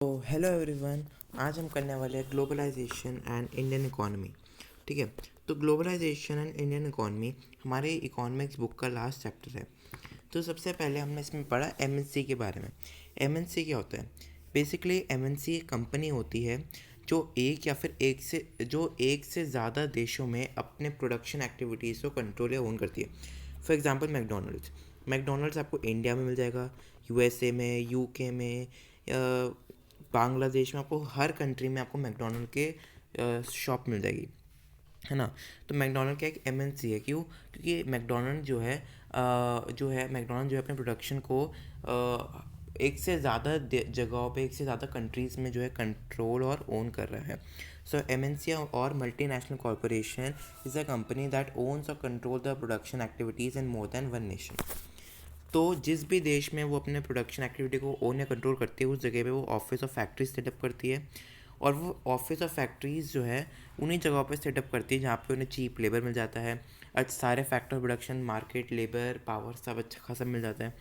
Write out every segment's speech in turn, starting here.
तो hello everyone. आज हम करने वाले हैं ग्लोबलाइजेशन एंड इंडियन इकॉनमी। ठीक है। तो ग्लोबलाइजेशन एंड इंडियन इकॉनमी हमारे इकोनॉमिक्स बुक का लास्ट चैप्टर है। तो सबसे पहले हमने इसमें पढ़ा एमएनसी के बारे में। एमएनसी क्या होता है? बेसिकली एमएनसी एक कंपनी होती है जो एक से ज़्यादा देशों में अपने प्रोडक्शन एक्टिविटीज़ को कंट्रोल या ओन करती है। For example McDonald's. मैकडोनल्ड्स आपको इंडिया में मिल जाएगा, यूएसए में, यूके में, बांग्लादेश में, आपको हर कंट्री में आपको मैकडोनल्ड के शॉप मिल जाएगी, है ना। तो मैकडोनल्ड का एक एमएनसी है। क्यों? क्योंकि मैकडोनल्ड जो है अपने प्रोडक्शन को एक से ज़्यादा जगहों पे, एक से ज़्यादा कंट्रीज़ में जो है कंट्रोल और ओन कर रहा है। सो एमएनसी और multinational corporation is a company that owns or control the production activities in more than one nation. तो जिस भी देश में वो अपने प्रोडक्शन एक्टिविटी को ओन या कंट्रोल करती है, उस जगह पे वो ऑफिस और फैक्ट्रीज सेटअप करती है। और वो ऑफिस और फैक्ट्रीज़ जो है उन्हीं जगहों पे सेटअप करती है जहाँ पे उन्हें चीप लेबर मिल जाता है। आज सारे factor production, market, labour, power सब अच्छा खासा मिल जाता है।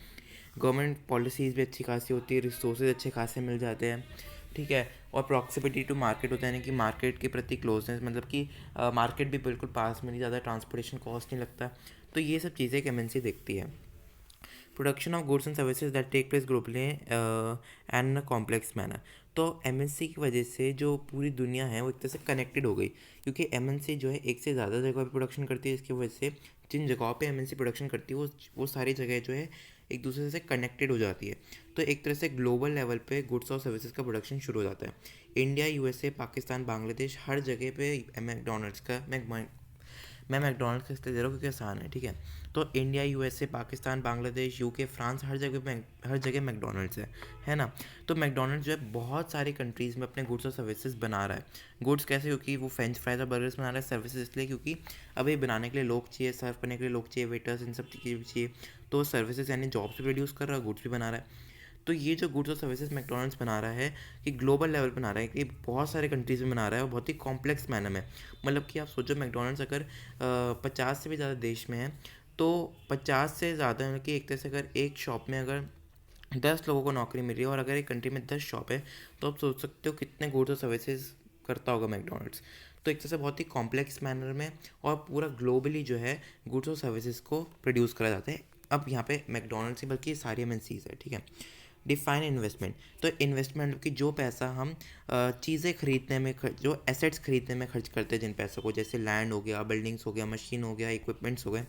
गवर्नमेंट पॉलिसीज़ भी अच्छी खासी होती है, रिसोर्सेज अच्छे खासे मिल जाते हैं। ठीक है। और प्रॉक्सिमिटी टू मार्केट होता है, यानी कि मार्केट के प्रति क्लोजनेस, मतलब कि मार्केट भी बिल्कुल पास में, नहीं ज़्यादा ट्रांसपोर्टेशन कॉस्ट नहीं लगता। तो ये सब चीज़ें एक एमएनसी देखती है। Production of goods and services that take place globally and complex manner. तो एमएनसी की वजह से जो पूरी दुनिया है वो एक तरह से कनेक्टेड हो गई, क्योंकि एमएनसी जो है एक से ज़्यादा जगह पे प्रोडक्शन करती है। इसकी वजह से जिन जगहों पे एमएनसी प्रोडक्शन करती है वो सारी जगह जो है एक दूसरे से कनेक्टेड हो जाती है। तो एक तरह से ग्लोबल लेवल पे गुड्स और सर्विसेज का प्रोडक्शन शुरू हो जाता है। इंडिया, यूएसए, पाकिस्तान, बांग्लादेश, हर जगह पे मैकडोनल्ड्स का मैं मैकडोनल्ड्स का इसलिए दे रहा हूँ क्योंकि आसान है। ठीक है। तो India, USA, Pakistan, Bangladesh, UK, France, हर जगह मैकडोनल्ड्स है ना। तो मैकडोनल्ड्स जो है बहुत सारी कंट्रीज़ में अपने गुड्स और सर्विसेज बना रहा है। गुड्स कैसे? क्योंकि वो फ्रेंच फ्राइज और बर्गर्स बना रहा है। सर्विसेज इसलिए क्योंकि अब ये बनाने के लिए लोग चाहिए, सर्व करने के लिए लोग चाहिए, वेटर्स, इन सब चीज़ें भी चाहिए। तो सर्विसेज यानी जॉब्स भी प्रोड्यूस कर रहा है, गुड्स भी बना रहा है। तो ये जो गुड्स और सर्विसेज मैकडोनल्ड्स बना रहा है, कि ग्लोबल लेवल बना रहा है, कि बहुत सारे कंट्रीज़ में बना रहा है और बहुत ही कॉम्प्लेक्स मैनर में। मतलब कि आप सोचो, मैकडोनल्ड्स अगर 50 से भी ज़्यादा देश में है, तो 50 से ज़्यादा, मतलब कि एक तरह से अगर एक शॉप में अगर 10 लोगों को नौकरी मिल रही है, और अगर एक कंट्री में 10 शॉप है, तो आप सोच सकते हो कितने गुड्स और सर्विसेज करता होगा मैकडोनल्ड्स। तो एक तरह से बहुत ही कॉम्प्लेक्स मैनर में और पूरा ग्लोबली जो है गुड्स और सर्विसेज को प्रोड्यूस करा जाता है। अब यहाँ पे मैकडोनल्ड्स ही बल्कि सारी एमएनसीज है। ठीक है। Define investment. तो इन्वेस्टमेंट की जो पैसा हम चीज़ें खरीदने में, जो एसेट्स खरीदने में खर्च करते हैं, जिन पैसों को, जैसे लैंड हो गया, बिल्डिंग्स हो गया, मशीन हो गया, इक्विपमेंट्स हो गए।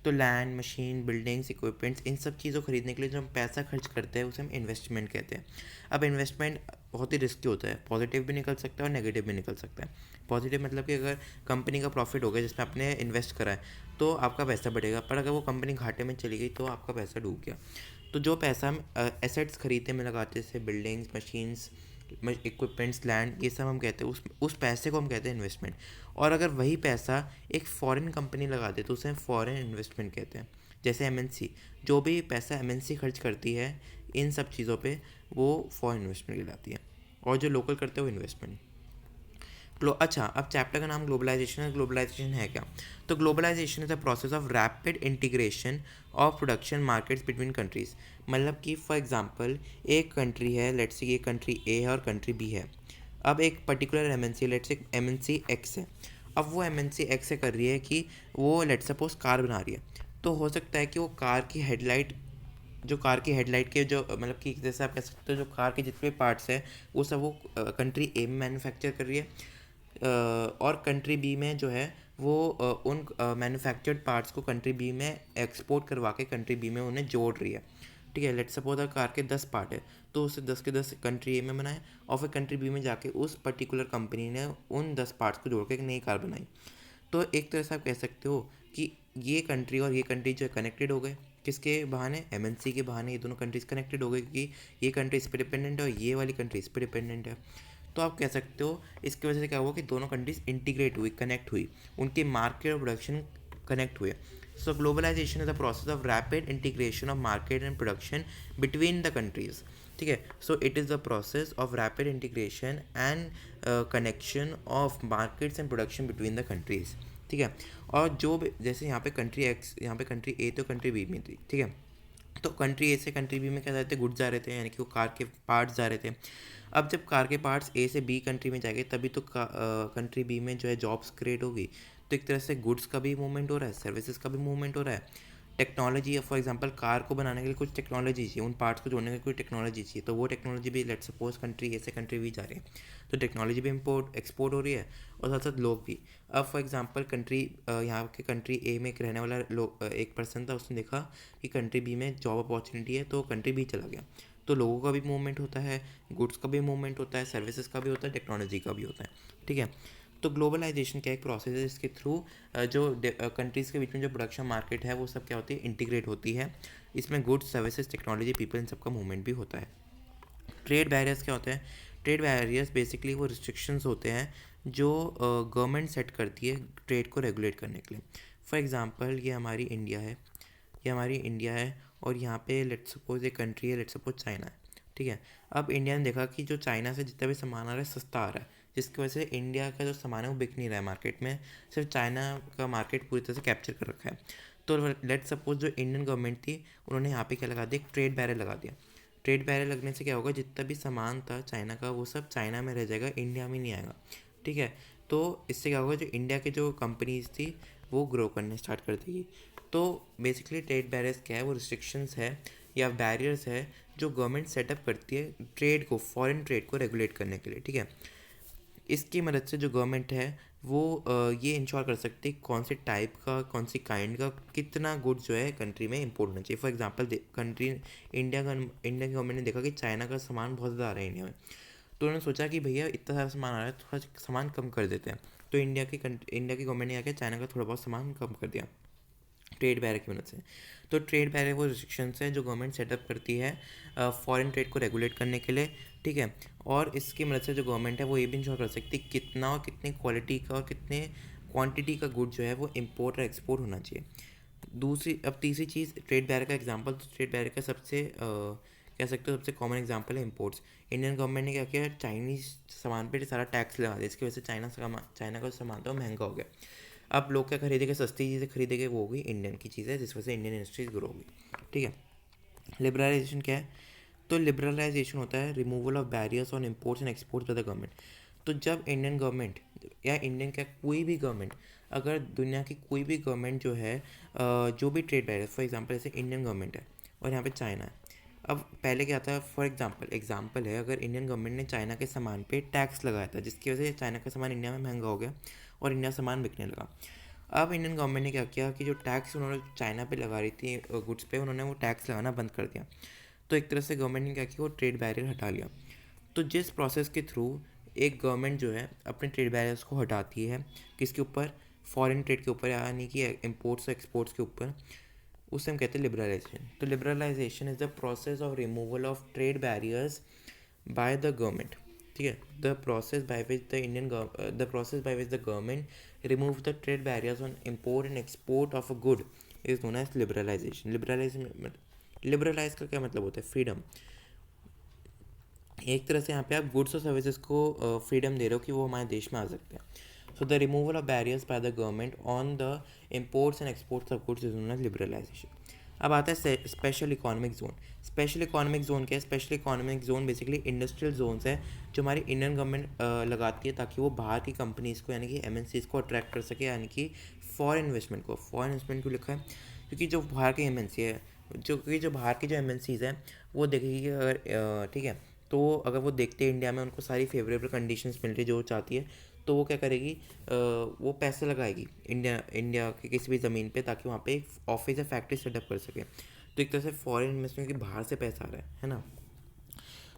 तो लैंड, मशीन, बिल्डिंग्स, इक्विपमेंट्स, इन सब चीज़ों खरीदने के लिए जो हम पैसा खर्च करते हैं उसे हम इन्वेस्टमेंट कहते हैं। अब इन्वेस्टमेंट बहुत ही रिस्की होता है, पॉजिटिव भी निकल सकता है और नेगेटिव भी निकल सकता है। पॉजिटिव मतलब कि अगर कंपनी का प्रॉफिट हो गया जिसमें आपने इन्वेस्ट करा है, तो आपका पैसा बढ़ेगा, पर अगर वो कंपनी घाटे में चली गई तो आपका पैसा डूब गया। तो जो पैसा हम एसेट्स खरीदने में लगाते हैं, जैसे बिल्डिंग्स, मशीन्स, इक्विपमेंट्स, लैंड, ये सब हम कहते हैं, उस पैसे को हम कहते हैं इन्वेस्टमेंट। और अगर वही पैसा एक फॉरेन कंपनी लगा दे तो उसे हम फॉरेन इन्वेस्टमेंट कहते हैं। जैसे एमएनसी, जो भी पैसा एमएनसी खर्च करती है इन सब चीज़ों पे, वो फॉरेन इन्वेस्टमेंट कहलाती है। और जो लोकल करते हैं वो इन्वेस्टमेंट। अच्छा, अब चैप्टर का नाम ग्लोबलाइजेशन है। ग्लोबलाइजेशन है क्या? तो globalisation is the process of rapid integration of production markets between countries. मतलब कि फॉर एग्जांपल एक कंट्री है, लेट्स से ये कंट्री ए है और कंट्री बी है। अब एक particular MNC, let's say MNC x है। अब वो एमएनसी एक्स से कर रही है कि वो लेट्स सपोज कार बना रही है। तो हो सकता है कि वो कार की हेडलाइट के जो, मतलब कि जैसे आप कह सकते हो, जो कार के जितने पार्ट्स हैं वो सब वो कंट्री ए में मैन्युफैक्चर कर रही है। और कंट्री बी में जो है वो उन मैन्युफैक्चर्ड पार्ट्स को कंट्री बी में एक्सपोर्ट करवा के कंट्री बी में उन्हें जोड़ रही है। ठीक है। लेट्स सपोज अगर कार के 10 पार्ट है, तो उसे 10 के 10 कंट्री ए में बनाए, और फिर कंट्री बी में जाके उस पर्टिकुलर कंपनी ने उन 10 पार्ट्स को जोड़ के एक नई कार बनाई। तो एक तरह से आप कह सकते हो कि ये कंट्री और ये कंट्री जो है कनेक्टेड हो गए। किसके बहाने? एमएनसी के बहाने ये दोनों कंट्रीज कनेक्टेड हो गए, क्योंकि ये कंट्री इस पर डिपेंडेंट है और ये वाली कंट्री इस पर डिपेंडेंट है। तो आप कह सकते हो इसकी वजह से क्या हुआ कि दोनों कंट्रीज इंटीग्रेट हुई, कनेक्ट हुई, उनके मार्केट और प्रोडक्शन कनेक्ट हुए। So globalisation is the process of rapid integration of market and production between the countries. ठीक है। So it is the process of rapid integration and connection of markets and production between the countries. ठीक है। और जो जैसे यहाँ पे country x, यहाँ पे कंट्री ए तो कंट्री बी में थी। ठीक है। तो कंट्री ए से कंट्री बी में क्या जा रहे थे, गुड्स जा रहे थे, यानी कि वो कार के पार्ट्स जा रहे थे। अब जब कार के पार्ट्स ए से बी कंट्री में जाएंगे तभी तो कंट्री बी में जो है जॉब्स क्रिएट होगी। तो एक तरह से गुड्स का भी मूवमेंट हो रहा है, सर्विसेज का भी मूवमेंट हो रहा है। टेक्नोलॉजी, फॉर एग्जांपल कार को बनाने के लिए कुछ टेक्नोलॉजी चाहिए, उन पार्ट्स को जोड़ने के लिए कोई टेक्नोलॉजी चाहिए, तो वो टेक्नोलॉजी भी लेट सपोज कंट्री ए से कंट्री बी जा रही है, तो टेक्नोलॉजी भी इम्पोर्ट एक्सपोर्ट हो रही है, और साथ साथ लोग भी। अब फॉर एग्जांपल कंट्री यहाँ के कंट्री ए में एक रहने वाला लोग एक पर्सन था, उसने देखा कि कंट्री बी में जॉब अपॉर्चुनिटी है, तो कंट्री बी चला गया। तो लोगों का भी मूवमेंट होता है, गुड्स का भी मूवमेंट होता है, सर्विसेज का भी होता है, टेक्नोलॉजी का भी होता है, ठीक है। तो ग्लोबलाइजेशन क्या एक प्रोसेस है जिसके थ्रू जो कंट्रीज़ के बीच में जो प्रोडक्शन मार्केट है वो सब क्या होती है, इंटीग्रेट होती है। इसमें गुड्स, सर्विसेज, टेक्नोलॉजी, पीपल, इन सबका मूवमेंट भी होता है। ट्रेड बैरियर्स क्या होते हैं? ट्रेड बैरियर्स बेसिकली वो रिस्ट्रिक्शंस होते हैं जो गवर्नमेंट सेट करती है ट्रेड को रेगुलेट करने के लिए। फॉर एग्जांपल ये हमारी इंडिया है, ये हमारी इंडिया है, और यहाँ पे लेट्स सपोज एक कंट्री है, लेट्स सपोज चाइना है, ठीक है। अब इंडिया ने देखा कि जो चाइना से जितना भी सामान आ रहा है सस्ता आ रहा है, जिसकी वजह से इंडिया का जो सामान है वो बिक नहीं रहा है मार्केट में, सिर्फ चाइना का मार्केट पूरी तरह से कैप्चर कर रखा है। तो लेट्स सपोज जो इंडियन गवर्नमेंट थी उन्होंने यहाँ पे क्या लगा दिया, ट्रेड बैरियर लगा दिया। ट्रेड बैरियर लगने से क्या होगा, जितना भी सामान था चाइना का वो सब चाइना में रह जाएगा, इंडिया में नहीं आएगा, ठीक है। तो इससे क्या होगा, जो इंडिया के जो कंपनीज थी वो ग्रो करने स्टार्ट कर देगी। तो बेसिकली ट्रेड बैरियर्स क्या है, वो रिस्ट्रिक्शंस है या बैरियर्स है जो गवर्नमेंट सेटअप करती है ट्रेड को, फॉरेन ट्रेड को रेगुलेट करने के लिए, ठीक है। इसकी मदद से जो गवर्नमेंट है वो ये इंश्योर कर सकती है कौन से टाइप का, कौन सी काइंड का, कितना गुड्स जो है कंट्री में इंपोर्ट होना चाहिए। फॉर एग्जांपल कंट्री इंडिया की गवर्नमेंट ने देखा कि चाइना का सामान बहुत ज़्यादा आ रहा है इंडिया में, तो उन्होंने सोचा कि भैया इतना सारा सामान आ रहा है, थोड़ा सामान कम कर देते हैं। तो इंडिया की गवर्नमेंट ने क्या किया, चाइना का थोड़ा बहुत सामान कम कर दिया ट्रेड बैरियर की मदद से। तो ट्रेड बैरियर वो रिस्ट्रिक्शंस है जो गवर्नमेंट सेटअप करती है फॉरेन ट्रेड को रेगुलेट करने के लिए, ठीक है। और इसकी मदद से जो गवर्नमेंट है वो ये भी इंश्योर कर सकती है कितना और कितनी क्वालिटी का और कितने क्वांटिटी का गुड जो है वो इम्पोर्ट और एक्सपोर्ट होना चाहिए। अब तीसरी चीज़ ट्रेड बैरियर का एग्जांपल, तो ट्रेड बैरियर का सबसे कह सकते हो सबसे कॉमन एग्जांपल है इंपोर्ट्स। इंडियन गवर्नमेंट ने क्या किया, चाइनीज़ सामान पे सारा टैक्स लगा दिया, इसकी वजह से चाइना का जो सामान था वो महंगा हो गया। अब लोग क्या खरीदेंगे, सस्ती चीज़ें खरीदेंगे, वो होगी इंडियन की चीज़ें, जिस वजह से इंडियन इंडस्ट्रीज ग्रो होगी, ठीक है। लिबरलाइजेशन क्या है? तो लिबरलाइजेशन होता है removal of barriers on imports and exports bye the government. तो जब इंडियन गवर्नमेंट या इंडियन क्या कोई भी गवर्नमेंट, अगर दुनिया की कोई भी गवर्नमेंट जो है जो भी ट्रेड बैरियर, फॉर एग्जांपल जैसे इंडियन गवर्नमेंट है और यहाँ पे चाइना है। अब पहले क्या था, फॉर एग्जांपल है, अगर इंडियन गवर्नमेंट ने चाइना के सामान पे टैक्स लगाया था जिसकी वजह से चाइना का सामान इंडिया में महंगा हो गया और इंडिया सामान बिकने लगा। अब इंडियन गवर्नमेंट ने क्या किया कि जो टैक्स उन्होंने चाइना पे लगा रही थी गुड्स पे, उन्होंने वो टैक्स लगाना बंद कर दिया। तो एक तरह से गवर्नमेंट ने क्या किया, वो ट्रेड बैरियर हटा लिया। तो जिस प्रोसेस के थ्रू एक गवर्नमेंट जो है अपने ट्रेड बैरियर्स को हटाती है, किसके ऊपर, फॉरेन ट्रेड के ऊपर, यानी कि इम्पोर्ट्स और एक्सपोर्ट्स के ऊपर, उसे हम कहते हैं लिबरलाइजेशन। तो liberalisation is the process of removal of trade barriers by the government, ठीक है। The process by which the government remove the trade barriers on import and export of a good is known as liberalisation. Liberalise का क्या मतलब होता है, freedom. एक तरह से यहाँ पे आप गुड्स और सर्विसेज को फ्रीडम दे रहे हो कि वो हमारे देश में आ सकते हैं। So the removal of barriers by the government on the imports and exports of goods is known as liberalisation. अब आता है special economic zone. Special economic zone क्या है? Special economic zone basically industrial zones है जो हमारी Indian government लगाती है ताकि वो बाहर की कंपनीज़ को, यानी कि एमएनसीज़ को अट्रैक्ट कर सके, यानी कि फॉरेन इन्वेस्टमेंट को। फॉरेन इन्वेस्टमेंट क्यों लिखा है? क्योंकि जो बाहर की एमएनसी है, जो बाहर की जो एमएनसीज़ हैं वो देखेगी कि अगर ठीक है, तो अगर वो देखते हैं इंडिया में उनको सारी फेवरेबल कंडीशंस मिल रही है जो वो चाहती है, तो वो क्या करेगी, वो पैसे लगाएगी इंडिया के किसी भी ज़मीन पे ताकि वहाँ पे एक ऑफिस या फैक्ट्री सेटअप कर सके। तो एक तरह से फॉरेन इन्वेस्टमेंट की बाहर से पैसा आ रहा है ना।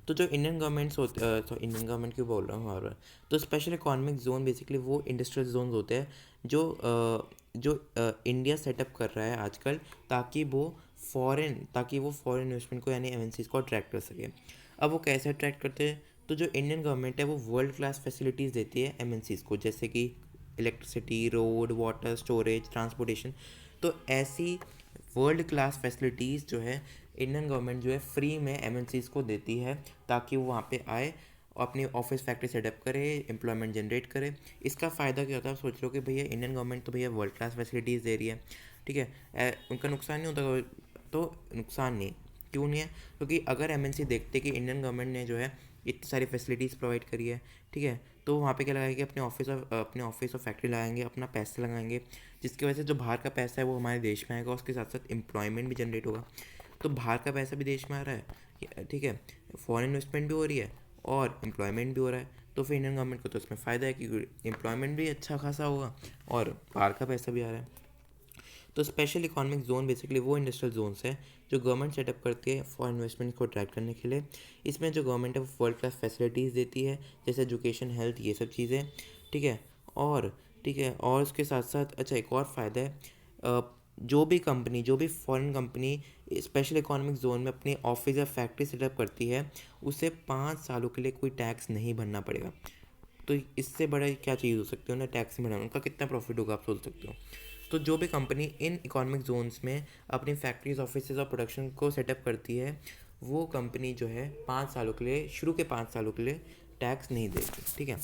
तो जो इंडियन गवर्नमेंट्स होते तो इंडियन गवर्नमेंट क्यों बोल रहा हूँ बार बार, तो स्पेशल इकोनॉमिक जोन बेसिकली वो इंडस्ट्रियल जोन होते हैं जो इंडिया सेटअप कर रहा है आजकल ताकि वो फॉरेन इन्वेस्टमेंट को, यानी एमएनसीज़ को अट्रैक्ट कर सके। अब वो कैसे अट्रैक्ट करते हैं? तो जो इंडियन गवर्नमेंट है वो वर्ल्ड क्लास फैसिलिटीज़ देती है एमएनसीज़ को, जैसे कि electricity, road, water, storage, transportation. तो ऐसी वर्ल्ड क्लास फैसिलिटीज़ जो है इंडियन गवर्नमेंट जो है फ्री में एमएनसीज़ को देती है ताकि वो वहाँ पे आए और अपनी ऑफिस फैक्ट्री सेटअप करे, एम्प्लॉयमेंट जनरेट करे। इसका फ़ायदा क्या होता है? आप सोच लो कि भैया इंडियन गवर्नमेंट तो भैया वर्ल्ड क्लास फैसिलिटीज़ दे रही है, ठीक है। उनका नुकसान नहीं होता तो नुकसान नहीं है। क्यों नहीं है? क्योंकि अगर एमएनसी देखते कि इंडियन गवर्नमेंट ने जो है इतनी सारी फैसिलिटीज़ प्रोवाइड करी है, ठीक है, तो वहाँ पे क्या लगाएंगे, अपने ऑफिस और फैक्ट्री लगाएंगे, अपना पैसा लगाएंगे, जिसकी वजह से जो बाहर का पैसा है वो हमारे देश में आएगा, उसके साथ साथ एम्प्लॉयमेंट भी जनरेट होगा। तो बाहर का पैसा भी देश में आ रहा है, ठीक है, फॉरेन इन्वेस्टमेंट भी हो रही है और एम्प्लॉयमेंट भी हो रहा है। तो फिर इंडियन गवर्नमेंट को तो इसमें फ़ायदा है क्योंकि एम्प्लॉयमेंट भी अच्छा खासा होगा और बाहर का पैसा भी आ रहा है। तो स्पेशल इकोनॉमिक जोन बेसिकली वो इंडस्ट्रियल जोन्स है जो गवर्नमेंट सेटअप करती है फॉर इन्वेस्टमेंट को अट्रैक्ट करने के लिए। इसमें जो गवर्नमेंट है वो वर्ल्ड क्लास फैसिलिटीज़ देती है, जैसे एजुकेशन, हेल्थ, ये सब चीज़ें, ठीक है। और ठीक है, और उसके साथ साथ अच्छा एक और फ़ायदा है, जो भी foreign company special economic zone में अपनी ऑफिस या फैक्ट्री सेटअप करती है, उसे 5 सालों के लिए कोई टैक्स नहीं भरना पड़ेगा। तो इससे बड़ा क्या चीज़ हो सकती है? उन्हें टैक्स में उनका कितना प्रॉफिट होगा, आप सोच सकते हो। तो जो भी कंपनी इन इकोनॉमिक जोन्स में अपनी फैक्ट्रीज, ऑफिसेज और प्रोडक्शन को सेटअप करती है, वो कंपनी जो है 5 सालों के लिए, शुरू के 5 सालों के लिए टैक्स नहीं देगी, ठीक है।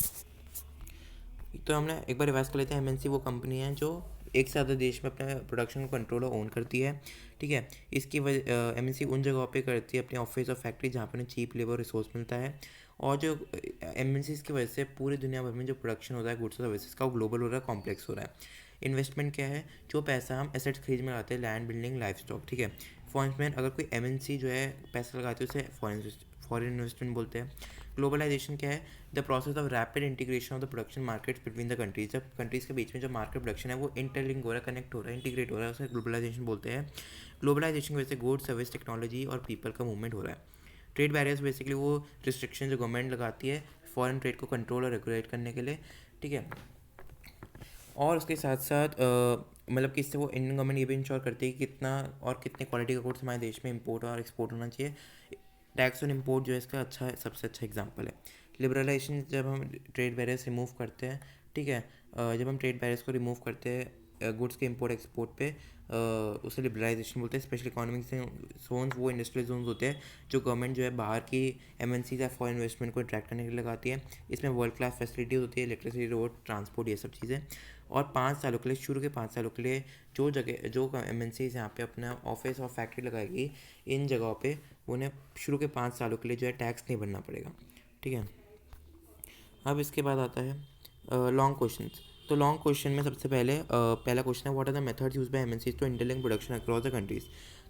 तो हमने एक बार रिवाइज कर लेते हैं। एमएनसी वो कंपनी है जो एक से ज़्यादा देश में अपने प्रोडक्शन को कंट्रोल और ओन करती है, ठीक है। इसकी वजह एमएनसी उन जगहों पे करती है अपने ऑफिस और फैक्ट्री जहाँ पर उन्हें चीप लेबर रिसोर्स मिलता है। और जो एमएनसी की वजह से पूरी दुनिया भर में जो प्रोडक्शन होता है गुड्स और सर्विसेज का, वो ग्लोबल हो रहा है, कॉम्प्लेक्स हो रहा है। इन्वेस्टमेंट क्या है? जो पैसा हम एसेट्स खरीद में लगाते हैं, लैंड, बिल्डिंग, लाइफ स्टॉक, ठीक है। फॉरेन, अगर कोई एमएनसी जो है पैसा लगाती है उसे फॉरेन इन्वेस्टमेंट बोलते हैं। ग्लोबलाइजेशन क्या है? The process of rapid integration of the production markets between the countries. जब कंट्रीज़ के बीच में जो मार्केट प्रोडक्शन है वो इंटरलिंक हो रहा है, कनेक्ट हो रहा है, इंटीग्रेट हो रहा है, उसे ग्लोबलाइजेशन बोलते हैं। ग्लोबलाइजेशन की वजह से गुड्स, सर्विस, टेक्नोलॉजी और पीपल का मूवमेंट हो रहा है। ट्रेड बैरियर्स बेसिकली वो रिस्ट्रिक्शन जो गवर्नमेंट लगाती है फॉरेन ट्रेड को कंट्रोल और रेगुलेट करने के लिए, ठीक है। और उसके साथ साथ मतलब कि इससे वो इंडियन गवर्नमेंट ये भी इंश्योर करती है कि कितना और कितने क्वालिटी का गुड्स हमारे देश में इंपोर्ट और एक्सपोर्ट होना चाहिए। टैक्स ऑन इंपोर्ट जो है इसका अच्छा है, सबसे अच्छा एग्जांपल है। लिबरलाइजेशन, जब हम ट्रेड बैरियर्स रिमूव करते हैं, ठीक है, जब हम ट्रेड बैरियर्स को रिमूव करते हैं गुड्स के इंपोर्ट एक्सपोर्ट पे, उसे लिबरलाइजेशन बोलते हैं। स्पेशल इकोनॉमिक जोन्स वो इंडस्ट्रियल जोन्स होते हैं जो गवर्नमेंट जो है बाहर की एमएनसी या फॉरेन इन्वेस्टमेंट को अट्रैक्ट करने के लिए लगाती है। इसमें वर्ल्ड क्लास फैसिलिटी होती है, इलेक्ट्रिसिटी, रोड, ट्रांसपोर्ट, ये सब चीज़ें। और 5 सालों के लिए, शुरू के 5 सालों के लिए जो एमएनसी यहाँ पे अपना ऑफिस और फैक्ट्री लगाएगी इन जगहों पे, उन्हें शुरू के 5 सालों के लिए जो है टैक्स नहीं भरना पड़ेगा, ठीक है। अब इसके बाद आता है लॉन्ग क्वेश्चन। तो लॉन्ग क्वेश्चन में सबसे पहले पहला क्वेश्चन है, what are the methods use by MNC to interlink production across the countries.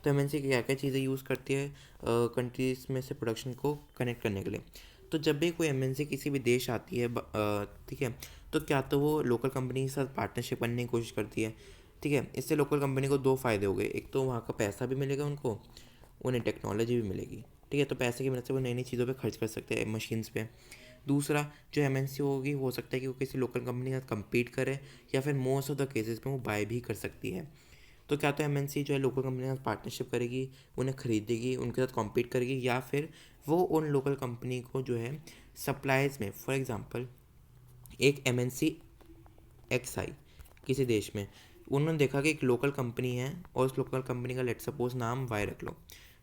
तो एमएनसी क्या क्या चीज़ें यूज़ करती है कंट्रीज़ में से प्रोडक्शन को कनेक्ट करने के लिए। तो जब भी कोई एमएनसी किसी भी देश आती है, ठीक है, तो क्या तो वो लोकल कंपनी के साथ पार्टनरशिप करने की कोशिश करती है, ठीक है। इससे लोकल कंपनी को दो फ़ायदे हो गए, एक तो वहाँ का पैसा भी मिलेगा उनको, उन्हें टेक्नोलॉजी भी मिलेगी, ठीक है। तो पैसे की मदद से वो नई नई चीज़ों पे खर्च कर सकते हैं, मशीन्स पे। दूसरा, जो एमएनसी होगी हो सकता है कि वो किसी लोकल कंपनी के साथ कम्पीट करे, या फिर मोस्ट ऑफ द केसेस में वो बाय भी कर सकती है। तो क्या तो एमएनसी जो है लोकल कंपनी के साथ पार्टनरशिप करेगी, उन्हें खरीदेगी, उनके साथ कॉम्पीट करेगी, या फिर वो उन लोकल कंपनी को जो है सप्लाईज में, फॉर एग्जांपल एक एमएनसी एक्स आई किसी देश में, उन्होंने देखा कि एक लोकल कंपनी है और उस लोकल कंपनी का लेट सपोज नाम वाई रख लो,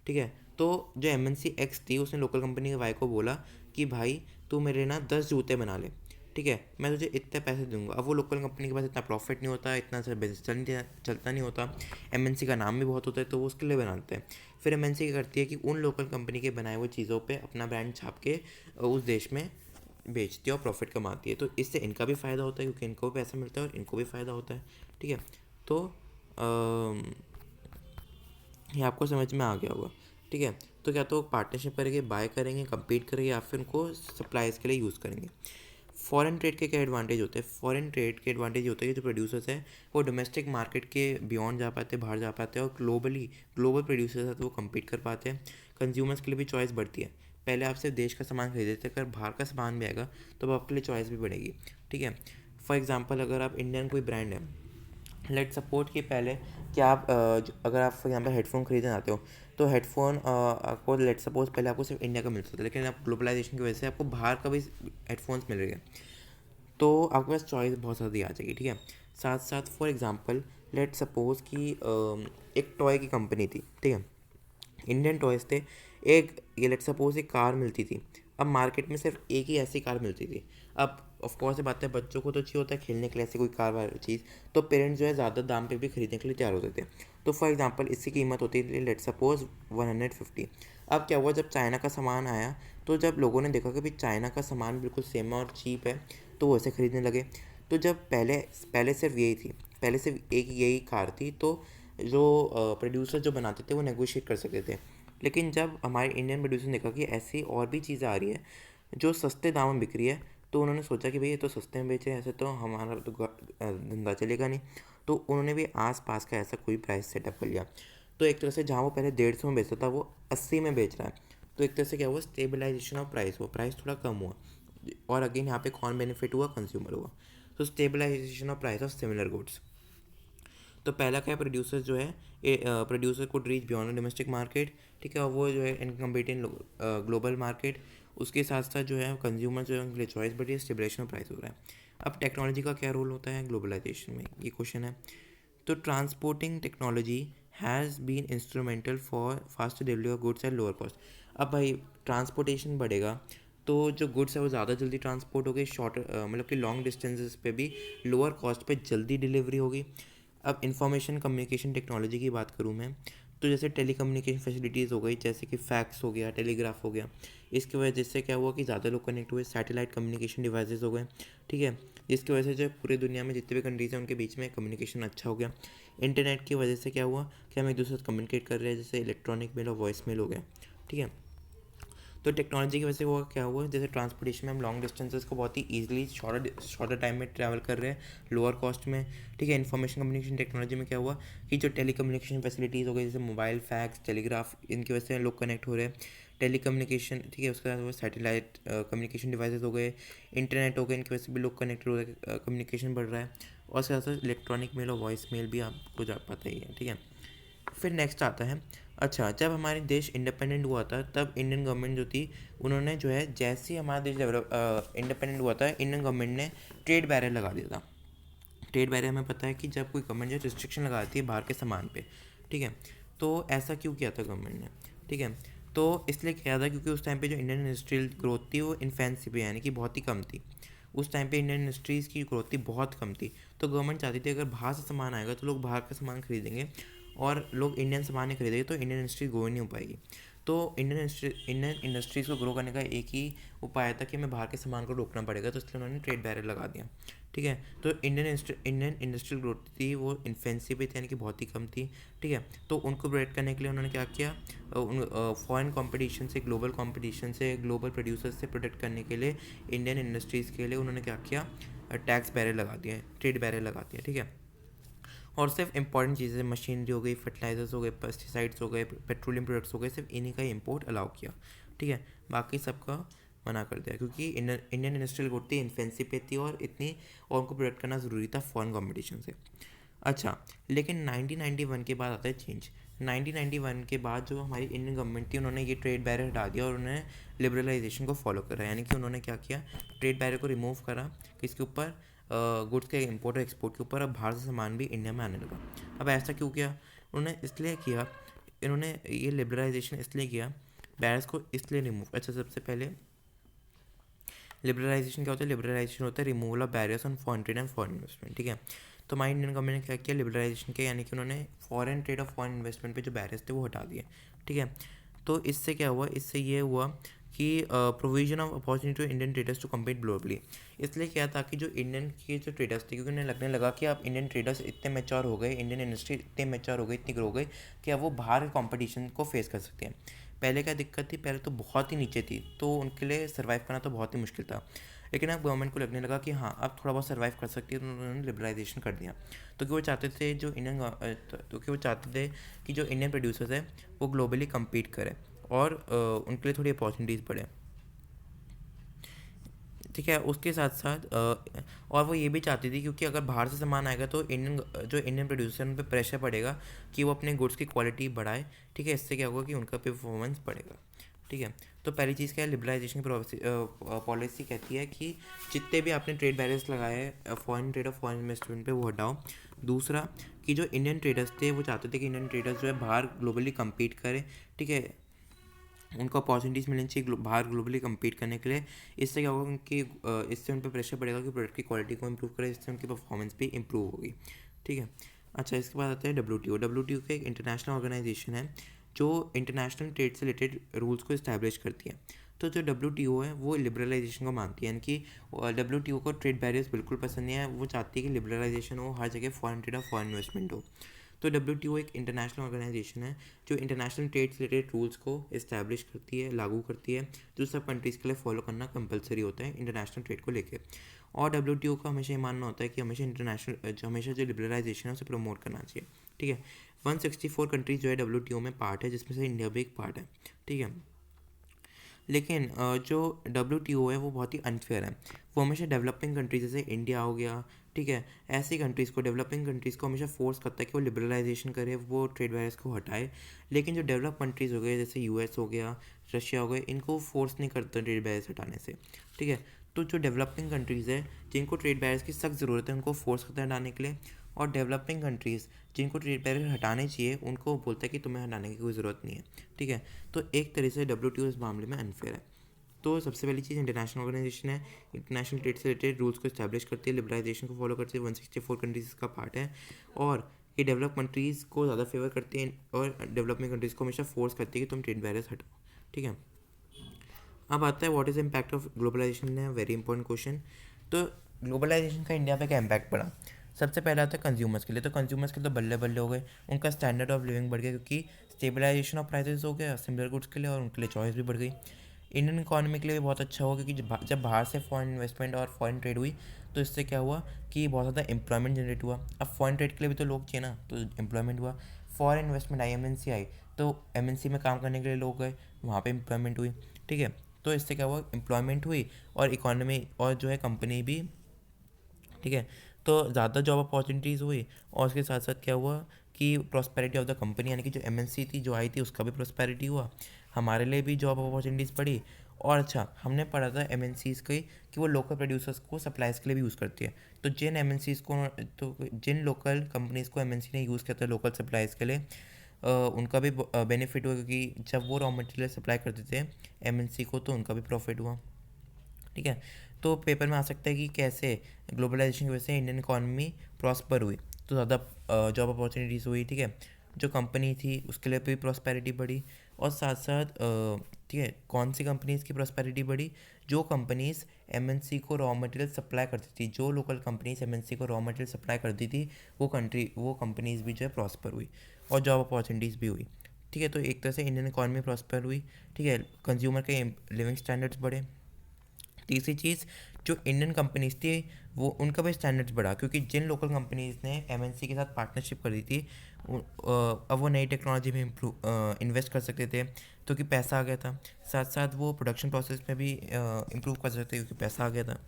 ठीक है। तो जो एमएनसी एक्स थी उसने लोकल कंपनी के वाई को बोला कि भाई तू मेरे ना 10 जूते बना ले, ठीक है, मैं तुझे इतने पैसे दूंगा। अब वो लोकल कंपनी के पास इतना प्रॉफिट नहीं होता, इतना सा बिजनेस चलता नहीं होता, एमएनसी का नाम भी बहुत होता है, तो वो उसके लिए बनाते हैं। फिर एमएनसी क्या करती है कि उन लोकल कंपनी के बनाए हुए चीज़ों पे अपना ब्रांड छाप के उस देश में बेचती है और प्रॉफिट कमाती है। तो इससे इनका भी फ़ायदा होता है क्योंकि इनको भी पैसा मिलता है और इनको भी फ़ायदा होता है, ठीक है। तो ये आपको समझ में आ गया होगा, ठीक है। तो क्या तो पार्टनरशिप करेंगे, बाय करेंगे, कम्पीट करेंगे, या फिर उनको सप्लाईज के लिए यूज़ करेंगे। फॉरेन ट्रेड के क्या एडवांटेज होते हैं? फॉरेन ट्रेड के एडवांटेज होता है कि जो प्रोड्यूसर्स हैं वो डोमेस्टिक मार्केट के बियॉन्ड जा पाते हैं, बाहर जा पाते हैं, और ग्लोबल प्रोड्यूसर्स हैं तो वो कम्पीट कर पाते हैं। कंज्यूमर्स के लिए भी चॉइस बढ़ती है। पहले आप सिर्फ देश का सामान खरीदते थे, अगर बाहर का सामान भी आएगा तो अब आपके लिए चॉइस भी बढ़ेगी, ठीक है। फॉर एग्जांपल, अगर आप इंडियन कोई ब्रांड है, लेट सपोर्ट कि पहले कि आप अगर आप फॉर एग्जांपल हेडफोन खरीदना चाहते हो, तो हेडफोन आपको लेट सपोज पहले आपको सिर्फ इंडिया का मिलता था, लेकिन अब ग्लोबलाइजेशन की वजह से आपको बाहर का भी हेडफोन्स मिल रही है, तो आपके पास चॉइस बहुत ज़्यादा आ जाएगी, ठीक है। साथ साथ फॉर एग्जांपल लेट सपोज कि एक टॉय की कंपनी थी, ठीक है, इंडियन टॉयज़ थे। एक ये लेट सपोज एक कार मिलती थी, अब मार्केट में सिर्फ एक ही ऐसी कार मिलती थी। अब ऑफ कोर्स ये बात है, बच्चों को तो चाहिए होता है खेलने के लिए ऐसी कोई कार वाली चीज़, तो पेरेंट्स जो है ज़्यादा दाम पे भी खरीदने के लिए तैयार होते थे। तो फॉर एग्जांपल इसकी कीमत होती थी लेट सपोज 150। अब क्या हुआ, जब चाइना का सामान आया तो जब लोगों ने देखा कि भाई चाइना का सामान बिल्कुल सेम और चीप है, तो वो ऐसे खरीदने लगे। तो जब पहले पहले सिर्फ यही थी, पहले सिर्फ एक यही कार थी, तो जो प्रोड्यूसर जो बनाते थे वो नेगोशिएट कर सकते थे। लेकिन जब हमारे इंडियन प्रोड्यूसर ने देखा कि ऐसी और भी चीज़ें आ रही है जो सस्ते दामों में बिक रही है, तो उन्होंने सोचा कि भाई ये तो सस्ते में बेचे, ऐसे तो हमारा तो धंधा चलेगा नहीं। तो उन्होंने भी आस पास का ऐसा कोई प्राइस सेटअप कर लिया। तो एक तरह से जहाँ वो पहले 150 में बेचता था वो 80 में बेच रहा है। तो एक तरह से क्या हुआ, स्टेबलाइजेशन ऑफ प्राइस हुआ, प्राइस थोड़ा कम हुआ। और अगेन यहाँ पे कौन बेनिफिट हुआ, कंज्यूमर हुआ। तो stabilisation of price of similar goods. तो पहला क्या है, प्रोड्यूसर जो है प्रोड्यूसर को रीच बियॉन्ड डोमेस्टिक मार्केट, ठीक है, और वो जो है इनकम्पीट इन ग्लोबल मार्केट। उसके साथ साथ जो है कंज्यूमर जो है उनके लिए चॉइस बढ़ी है, स्टेबलाइजेशन ऑफ प्राइस हो रहा है। अब टेक्नोलॉजी का क्या रोल होता है ग्लोबलाइजेशन में, ये क्वेश्चन है। तो transporting technology has been instrumental for fast delivery of goods at lower cost. अब भाई ट्रांसपोर्टेशन बढ़ेगा तो जो गुड्स है वो ज़्यादा जल्दी ट्रांसपोर्ट हो गई, शॉर्ट मतलब कि लॉन्ग डिस्टेंसेस पे भी लोअर कॉस्ट पे जल्दी डिलीवरी होगी। अब इंफॉर्मेशन कम्युनिकेशन टेक्नोलॉजी की बात करूँ मैं, तो जैसे टेली कम्युनिकेशन फैसिलिटीज़ हो गई, जैसे कि फैक्स हो गया, टेलीग्राफ हो गया। इसकी वजह से क्या हुआ कि ज़्यादा लोग कनेक्ट हुए, सैटेलाइट कम्युनिकेशन डिवाइसेस हो गए, ठीक है, जिसकी वजह से जो है पूरी दुनिया में जितने भी कंट्रीज़ हैं उनके बीच में कम्युनिकेशन अच्छा हो गया। इंटरनेट की वजह से क्या हुआ कि हम एक दूसरे से कम्युनिकेट कर रहे हैं, जैसे इलेक्ट्रॉनिक मेल और वॉइस मेल हो गया, ठीक है। तो टेक्नोलॉजी की वजह से हुआ क्या हुआ, जैसे ट्रांसपोर्टेशन में हम लॉन्ग डिस्टेंसेस को बहुत ही ईजिली शॉर्टर टाइम में ट्रैवल कर रहे हैं लोअर कॉस्ट में, ठीक है। इन्फॉर्मेशन कम्युनिकेशन टेक्नोलॉजी में क्या हुआ कि जो टेली कम्युनिकेशन फैसिलिटीज़ हो गई, जैसे मोबाइल, फैक्स, टेलीग्राफ, इनकी वजह से लोग कनेक्ट हो रहे हैं। टेली कम्युनिकेशन, ठीक है, उसके बाद वो सैटेलाइट कम्युनिकेशन डिवाइसेस हो गए, इंटरनेट हो गए, इनकी वजह से भी लोग कनेक्ट हो रहे हैं, कम्युनिकेशन बढ़ रहा है। और उसके साथ साथ इलेक्ट्रॉनिक मेल और वॉइस मेल भी आपको जा पता ही है, ठीक है। फिर नेक्स्ट आता है, अच्छा, जब हमारे देश इंडिपेंडेंट हुआ था तब इंडियन गवर्नमेंट जो थी उन्होंने जो है, जैसे ही हमारा देश डेवलप इंडिपेंडेंट हुआ था, इंडियन गवर्नमेंट ने ट्रेड बैरियर लगा दिया था। ट्रेड बैरियर हमें पता है कि जब कोई गवर्नमेंट जो रिस्ट्रिक्शन लगाती है बाहर के सामान पे, ठीक है। तो ऐसा क्यों किया था गवर्नमेंट ने, ठीक है। तो इसलिए किया था क्योंकि उस टाइम पे जो इंडियन इंडस्ट्रियल ग्रोथ थी वो इन्फेंसी पे, यानी कि बहुत ही कम थी। उस टाइम पे इंडियन इंडस्ट्रीज़ की ग्रोथ थी बहुत कम थी। तो गवर्नमेंट चाहती थी अगर बाहर से सामान आएगा तो लोग बाहर का सामान खरीदेंगे, और लोग इंडियन सामान नहीं खरीदेंगे तो इंडियन इंडस्ट्री ग्रो नहीं हो पाएगी। तो इंडियन इंडस्ट्रीज़ को ग्रो करने का एक ही उपाय था कि हमें बाहर के सामान को रोकना पड़ेगा, तो इसलिए उन्होंने ट्रेड बैरियर लगा दिया, ठीक है। तो इंडियन इंडस्ट्रियल ग्रोथ थी वो इन्फेंसी पे थी, यानी कि बहुत ही कम थी, ठीक है। तो उनको प्रोटेक्ट करने के लिए उन्होंने क्या किया, उन फॉरेन कंपटीशन से, ग्लोबल कंपटीशन से, ग्लोबल प्रोड्यूसर्स से प्रोटेक्ट करने के लिए इंडियन इंडस्ट्रीज़ के लिए उन्होंने क्या किया, टैक्स बैरियर लगा दिया, ट्रेड बैरियर लगा दिया, ठीक है। और सिर्फ इंपॉर्टेंट चीज़ें, मशीनरी हो गई, फर्टिलाइजर्स हो गए, पेस्टिसाइड्स हो गए, पेट्रोलियम प्रोडक्ट्स हो गए, सिर्फ इन्हीं का इंपोर्ट अलाउ किया, ठीक है। बाकी सबका मना कर दिया क्योंकि इंडियन इंडस्ट्रियल ग्रोथ थी, इन्फेंसी पे थी, और इतनी, और उनको प्रोडक्ट करना ज़रूरी था फॉरेन कॉम्पिटिशन से। अच्छा, लेकिन 1991 के बाद आता है चेंज। 1991 के बाद जो हमारी इंडियन गवर्नमेंट थी उन्होंने ये ट्रेड बैरियर हटा दिया और उन्होंने लिबरलाइजेशन को फॉलो करा, यानी कि उन्होंने क्या किया, ट्रेड बैरियर को रिमूव करा, किसके ऊपर, गुड्स के इंपोर्ट और एक्सपोर्ट के ऊपर। अब बाहर से सामान भी इंडिया में आने लगा। अब ऐसा क्यों किया उन्होंने, इसलिए किया, इन्होंने ये लिबरलाइजेशन इसलिए किया, बैरियर्स को इसलिए रिमूव। अच्छा, सबसे पहले लिबरलाइजेशन क्या होता है, लिबरलाइजेशन होता है removal of barriers on foreign trade and foreign investment, ठीक है। तो हमारी इंडियन गवर्नमेंट ने क्या किया, लिबरलाइजेशन किया, यानी कि उन्होंने फॉरेन ट्रेड और फॉरेन इन्वेस्टमेंट पे जो बैरियर्स थे वो हटा दिए, ठीक है। तो इससे क्या हुआ, इससे ये हुआ कि provision of opportunity to Indian traders to compete globally. इसलिए क्या, ताकि जो इंडियन के जो ट्रेडर्स थे, क्योंकि उन्हें लगने लगा कि अब इंडियन ट्रेडर्स इतने मैच्योर हो गए, इंडियन इंडस्ट्री इतने मैच्योर हो गई, इतनी ग्रो हो गई कि अब वो बाहर के कॉम्पिटिशन को फेस कर सकते हैं। पहले क्या दिक्कत थी, पहले तो बहुत ही नीचे थी, तो उनके लिए सर्वाइव करना तो बहुत ही मुश्किल था। लेकिन अब गवर्नमेंट को लगने लगा कि हाँ अब थोड़ा बहुत सर्वाइव कर सकती है, तो उन्होंने लिबरलाइजेशन कर दिया। तो कि वो चाहते थे जो तो कि वो चाहते थे कि जो इंडियन प्रोड्यूसर्स है वो ग्लोबली कम्पीट करें, और उनके लिए थोड़ी अपॉर्चुनिटीज़ बढ़े, ठीक है। उसके साथ साथ और वो ये भी चाहती थी क्योंकि अगर बाहर से सामान आएगा तो इंडियन प्रोड्यूसर उन पर प्रेशर पड़ेगा कि वो अपने गुड्स की क्वालिटी बढ़ाए, ठीक है। इससे क्या होगा कि उनका परफॉर्मेंस बढ़ेगा, ठीक है। तो पहली चीज़ क्या है, लिबरलाइजेशन की पॉलिसी कहती है कि जितने भी आपने ट्रेड बैरियर्स लगाए फॉरेन ट्रेड और फॉरेन इन्वेस्टमेंट पे वो हटाओ। दूसरा कि जो इंडियन ट्रेडर्स थे वो चाहते थे कि इंडियन ट्रेडर्स जो है बाहर ग्लोबली कम्पीट करें, ठीक है। उनको अपॉर्चुनिटीज़ मिलनी चाहिए बाहर ग्लोबली कम्पीट करने के लिए। इससे क्या होगा कि इससे उन पर प्रेशर पड़ेगा कि प्रोडक्ट की क्वालिटी को इम्प्रूव करें, इससे उनकी परफॉर्मेंस भी इम्प्रूव होगी। ठीक है। अच्छा, इसके बाद आता है WTO। WTO का एक इंटरनेशनल ऑर्गेनाइजेशन है जो इंटरनेशनल ट्रेड से रिलेटेड रूल्स को इस्टेब्लिश करती है। तो जो WTO है वो लिबरलाइजेशन को मानती है, यानी कि WTO को ट्रेड बैरियर्स बिल्कुल पसंद नहीं है। वो चाहती है कि लिबरलाइजेशन हो, हर जगह फॉरेन ट्रेड और फॉरेन इन्वेस्टमेंट हो। तो WTO एक इंटरनेशनल ऑर्गेनाइजेशन है जो इंटरनेशनल ट्रेड से रिलेटेड रूल्स को इस्टेब्लिश करती है, लागू करती है, जो सब कंट्रीज़ के लिए फॉलो करना कंपलसरी होता है इंटरनेशनल ट्रेड को लेकर। और WTO का हमेशा ये मानना होता है कि हमेशा जो लिबरलाइजेशन है उसे प्रमोट करना चाहिए। ठीक है। 164 कंट्रीज जो है WTO में पार्ट है, जिसमें से इंडिया भी एक पार्ट है। ठीक है। लेकिन जो WTO है वो बहुत ही अनफेयर है। वो हमेशा डेवलपिंग कंट्रीज जैसे इंडिया हो गया, ठीक है, ऐसी कंट्रीज़ को, डेवलपिंग कंट्रीज़ को हमेशा फोर्स करता है कि वो लिबरलाइजेशन करे, वो ट्रेड बैरियर्स को हटाए। लेकिन जो डेवलप कंट्रीज़ हो गए जैसे US हो गया, रशिया हो गए, इनको फोर्स नहीं करता ट्रेड बैरियर्स हटाने से। ठीक है। तो जो डेवलपिंग कंट्रीज़ है जिनको ट्रेड बैरियर्स की सख्त ज़रूरत है उनको फोर्स करता है हटाने के लिए, और डेवलपिंग कंट्रीज़ जिनको ट्रेड बैरियर हटाने चाहिए उनको बोलता है कि तुम्हें हटाने की कोई ज़रूरत नहीं है। ठीक है। तो एक तरह से WTO इस मामले में अनफेयर है। तो सबसे पहली चीज़ इंटरनेशनल ऑर्गेनाइजेशन है, इंटरनेशनल ट्रेड से रिलेटेड रूल्स को इस्टेब्लिश करती है, लिबरलाइजेशन को फॉलो करती है, 164 कंट्रीज़ का पार्ट है, और ये डेवलप कंट्रीज़ को ज़्यादा फेवर करती है और डेवलपिंग कंट्रीज़ को हमेशा फोर्स करती है कि तुम ट्रेड बैरियर्स हटाओ। ठीक है। अब आता है what is impact of globalisation है, वेरी इंपॉर्टेंट क्वेश्चन। तो ग्लोबलाइजेशन का इंडिया पे क्या इम्पैक्ट पड़ा? सबसे पहला आता है कंज्यूमर्स के लिए। तो कंज्यूमर्स के लिए तो बल्ले बल्ले हो गए, उनका स्टैंडर्ड ऑफ लिविंग बढ़ गया क्योंकि स्टेबलाइजेशन ऑफ प्राइसेस हो गया सिमिलर गुड्स के लिए, और उनके लिए चॉइस भी बढ़ गई। इंडियन इकॉनमी के लिए भी बहुत अच्छा हुआ क्योंकि जब बाहर से फॉरेन इन्वेस्टमेंट और फॉरेन ट्रेड हुई तो इससे क्या हुआ कि बहुत ज़्यादा एम्प्लॉयमेंट जनरेट हुआ। अब फॉरेन ट्रेड के लिए भी तो लोग चाहिए ना, तो एम्प्लॉयमेंट हुआ। फॉरेन इन्वेस्टमेंट आई, MNC आई, तो MNC में काम करने के लिए लोग गए, वहाँ पे एम्प्लॉयमेंट हुई। ठीक है। तो इससे क्या हुआ, एम्प्लॉयमेंट हुई और इकोनॉमी और जो है कंपनी भी, ठीक है, तो ज़्यादा जॉब अपॉर्चुनिटीज़ हुई। और उसके साथ साथ क्या हुआ कि प्रॉस्पेरिटी ऑफ द कंपनी, यानी कि जो MNC थी जो आई थी उसका भी प्रॉस्पेरिटी हुआ, हमारे लिए भी जॉब अपॉर्चुनिटीज़ पड़ी। और अच्छा, हमने पढ़ा था MNCs की कि वो लोकल प्रोड्यूसर्स को सप्लाईज के लिए भी यूज़ करती है। तो जिन लोकल कंपनीज़ को MNC ने यूज़ किया था लोकल सप्लाईज के लिए, उनका भी बेनिफिट हुआ क्योंकि जब वो रॉ मटेरियल सप्लाई करते थे MNC को तो उनका भी प्रॉफिट हुआ। ठीक है। तो पेपर में आ सकता है कि कैसे ग्लोबलाइजेशन की वजह से इंडियन इकॉनमी प्रॉस्पर हुई, तो ज़्यादा जॉब अपॉर्चुनिटीज़ हुई। ठीक है। जो कंपनी थी उसके लिए भी प्रॉस्पेरिटी बढ़ी। और साथ साथ ठीक है, कौन सी कंपनीज़ की प्रॉस्पेरिटी बढ़ी? जो कंपनीज़ MNC को रॉ मटेरियल सप्लाई करती थी, जो लोकल कंपनीज MNC को रॉ मटेरियल सप्लाई करती थी, वो कंपनीज़ भी जो है प्रॉस्पर हुई और जॉब अपॉर्चुनिटीज़ भी हुई। ठीक है। तो एक तरह से इंडियन इकॉनमी प्रॉस्पर हुई। ठीक है। कंज्यूमर के लिविंग स्टैंडर्ड्स बढ़े। तीसरी चीज़, जो इंडियन कंपनीज थी वो उनका भी स्टैंडर्ड्स बढ़ा क्योंकि जिन लोकल कंपनीज ने MNC के साथ पार्टनरशिप करी थी अब वो नई टेक्नोलॉजी में इन्वेस्ट कर सकते थे, तो कि पैसा आ गया था। साथ साथ वो प्रोडक्शन प्रोसेस में भी इम्प्रूव कर सकते थे क्योंकि पैसा आ गया था।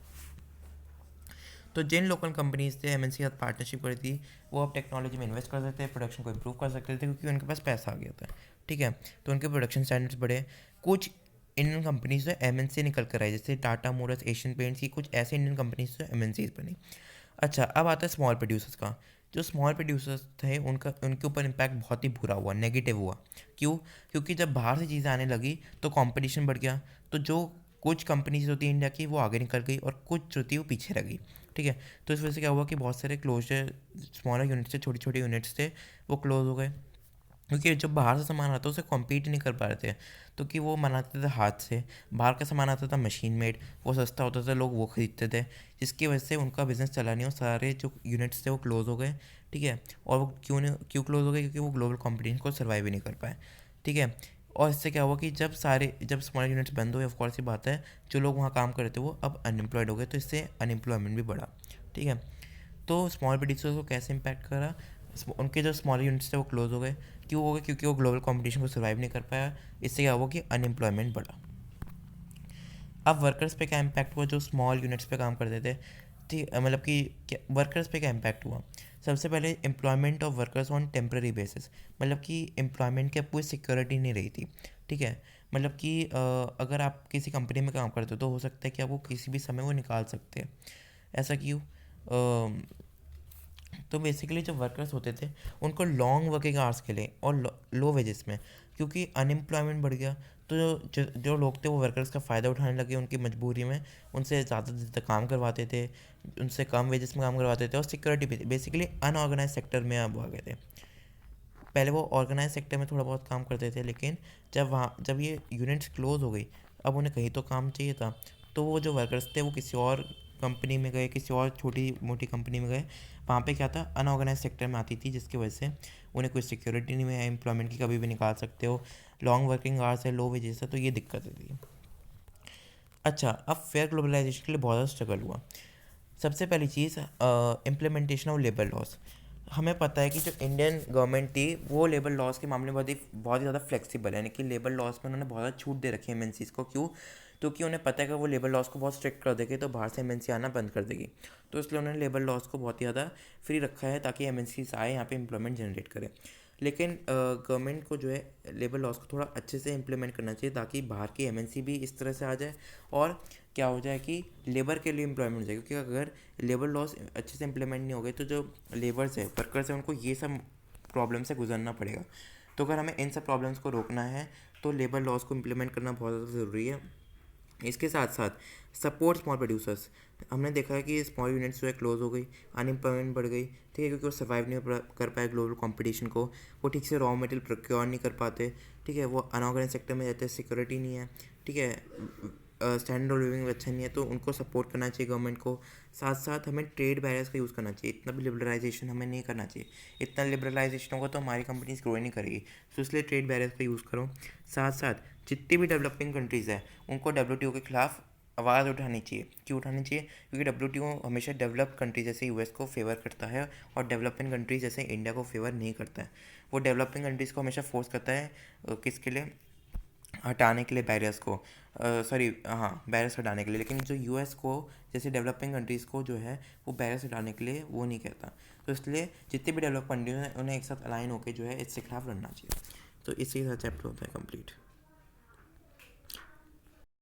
तो जिन लोकल कंपनीज थे MNC के साथ पार्टनरशिप करी थी वो अब टेक्नोलॉजी में इन्वेस्ट कर सकते थे, प्रोडक्शन को इम्प्रूव कर सकते थे क्योंकि उनके पास पैसा आ गया था। ठीक है। तो उनके प्रोडक्शन स्टैंडर्ड्स बढ़े। कुछ इंडियन कंपनीज जो MNC निकल कर आई, जैसे टाटा मोटर्स, एशियन पेंट्स की कुछ ऐसे इंडियन कंपनीज जो MNCs बनी। अच्छा, अब आता है स्मॉल प्रोड्यूसर्स का। जो स्मॉल प्रोड्यूसर्स थे उनके ऊपर इम्पैक्ट बहुत ही बुरा हुआ, नेगेटिव हुआ। क्यों? क्योंकि जब बाहर से चीज़ें आने लगी तो कंपटीशन बढ़ गया। तो जो कुछ कंपनीज होती है इंडिया की वो आगे निकल गई और कुछ जो थी वो पीछे रह गई। ठीक है। तो इस वजह से क्या हुआ कि बहुत सारे क्लोजर, स्मॉलर यूनिट्स थे, छोटे छोटे यूनिट्स थे, वो क्लोज हो गए क्योंकि जब बाहर से सामान आता उसे कॉम्पीट नहीं कर पा रहे थे। तो कि वो बनाते थे हाथ से, बाहर का सामान आता था मशीन मेड, वो सस्ता होता था, लोग वो खरीदते थे, जिसकी वजह से उनका बिज़नेस चला नहीं और सारे जो यूनिट्स थे वो क्लोज़ हो गए। ठीक है। और वो क्यों क्लोज़ हो गए? क्योंकि वो ग्लोबल कॉम्पिटिशन को सर्वाइव ही नहीं कर पाए। ठीक है। और इससे क्या हुआ कि जब स्मॉल यूनिट्स बंद हुए, ऑफकोर्स ही बात है, जो लोग वहाँ काम कर रहे थे वो अब अनएम्प्लॉयड हो गए, तो इससे अनएम्प्लॉयमेंट भी बढ़ा। ठीक है। तो स्मॉल प्रोड्यूसर्स को कैसे इम्पैक्ट करा? उनके जो स्मॉल यूनिट्स थे वो क्लोज हो गए। क्यों हो गए? क्योंकि वो ग्लोबल कंपटीशन को सर्वाइव नहीं कर पाया। इससे क्या हुआ कि अनएम्प्लॉयमेंट बढ़ा। अब वर्कर्स पे क्या इम्पैक्ट हुआ? जो स्मॉल यूनिट्स पे काम करते थे, ठीक, मतलब कि वर्कर्स पे क्या इम्पैक्ट हुआ? सबसे पहले employment of workers on temporary basis, मतलब कि एम्प्लॉयमेंट की अब कोई सिक्योरिटी नहीं रही थी। ठीक है। मतलब कि अगर आप किसी कंपनी में काम करते हो तो हो सकता है कि आपको किसी भी समय वो निकाल सकते हैं। ऐसा क्यों? तो बेसिकली जो वर्कर्स होते थे उनको लॉन्ग वर्किंग आवर्स के लिए और लो वेजेस में, क्योंकि अनएम्प्लॉयमेंट बढ़ गया, तो जो लोग थे वो वर्कर्स का फ़ायदा उठाने लगे उनकी मजबूरी में, उनसे ज़्यादा देर तक काम करवाते थे, उनसे कम वेजेस में काम करवाते थे और सिक्योरिटी बेसिकली अनऑर्गेनाइज सेक्टर में अब आ गए थे। पहले वो ऑर्गेनाइज सेक्टर में थोड़ा बहुत काम करते थे, लेकिन जब ये यूनिट्स क्लोज हो गई, अब उन्हें कहीं तो काम चाहिए था, तो वो जो वर्कर्स थे वो किसी और कंपनी में गए, किसी और छोटी मोटी कंपनी में गए। वहाँ पे क्या था, अनऑर्गेनाइज सेक्टर में आती थी, जिसकी वजह से उन्हें कोई सिक्योरिटी नहीं है एम्प्लॉयमेंट की, कभी भी निकाल सकते हो, लॉन्ग वर्किंग आवर्स है, लो वेजेस है, तो ये दिक्कत थी। अच्छा, अब फेयर ग्लोबलाइजेशन के लिए बहुत ज़्यादा स्ट्रगल हुआ। सबसे पहली चीज़, इम्प्लीमेंटेशन ऑफ लेबर लॉज। हमें पता है कि जो इंडियन गवर्नमेंट थी वो लेबर लॉज के मामले में बहुत ही ज़्यादा फ्लेक्सिबल है, यानी कि लेबर लॉज में उन्होंने बहुत ज़्यादा छूट दे रखी है एमएनसीज को। क्यों? क्योंकि उन्हें पता है कि वो लेबर लॉज को बहुत स्ट्रिक्ट कर देगी तो बाहर से एमएनसी आना बंद कर देगी, तो इसलिए उन्होंने लेबर लॉज को बहुत ही ज़्यादा फ्री रखा है ताकि एमएनसीज आए यहाँ पे एम्प्लॉयमेंट जनरेट करें। लेकिन गवर्नमेंट को जो है लेबर लॉज को थोड़ा अच्छे से इम्प्लीमेंट करना चाहिए ताकि बाहर की एमएनसी भी इस तरह से आ जाए और क्या हो जाए कि लेबर के लिए एम्प्लॉयमेंट हो जाए। क्योंकि अगर लेबर लॉज अच्छे से इम्प्लीमेंट नहीं हो गए तो जो लेबर्स है, वर्कर्स है, उनको ये सब प्रॉब्लम से गुजरना पड़ेगा। तो अगर हमें इन सब प्रॉब्लम्स को रोकना है तो लेबर लॉज को इम्प्लीमेंट करना बहुत ज़्यादा ज़रूरी है। इसके साथ साथ सपोर्ट स्मॉल प्रोड्यूसर्स। हमने देखा है कि स्मॉल यूनिट्स जो है क्लोज हो गई, अनएम्प्लॉयमेंट बढ़ गई, ठीक है, क्योंकि वो सर्वाइव नहीं कर पाए ग्लोबल कंपटीशन को, वो ठीक से रॉ मटेरियल प्रोक्योर नहीं कर पाते, ठीक है, वो अनऑर्गेनाइज सेक्टर में रहते हैं, सिक्योरिटी नहीं है, ठीक है, स्टैंडर्ड ऑफ लिविंग अच्छा नहीं है, तो उनको सपोर्ट करना चाहिए गवर्नमेंट को। साथ साथ हमें ट्रेड बैरियर्स का यूज़ करना चाहिए, इतना भी लिबरलाइजेशन हमें नहीं करना चाहिए, इतना लिबरलाइजेशन होगा तो हमारी कंपनीज ग्रो ही नहीं करेगी, तो इसलिए ट्रेड बैरियर्स का यूज़ करो। साथ साथ जितनी भी डेवलपिंग कंट्रीज़ हैं उनको डब्ल्यूटीओ के खिलाफ आवाज़ उठानी चाहिए। क्यों उठानी चाहिए? क्योंकि डब्ल्यूटीओ हमेशा डेवलप कंट्री जैसे यूएस को फेवर करता है और डेवलपिंग कंट्रीज जैसे इंडिया को फेवर नहीं करता है। वो डेवलपिंग कंट्रीज़ को हमेशा फोर्स करता है किसके लिए, हटाने के लिए बैरियर्स को, सॉरी हाँ बैरियर्स हटाने के लिए, लेकिन जो यूएस को जैसे डेवलपिंग कंट्रीज़ को जो है वो बैरियर्स हटाने के लिए वो नहीं कहता। तो इसलिए जितने भी डेवलप कंट्रीज हैं उन्हें एक साथ अलाइन होकर जो है इसके खिलाफ लड़ना चाहिए। तो इसी के साथ चैप्टर होता है कंप्लीट।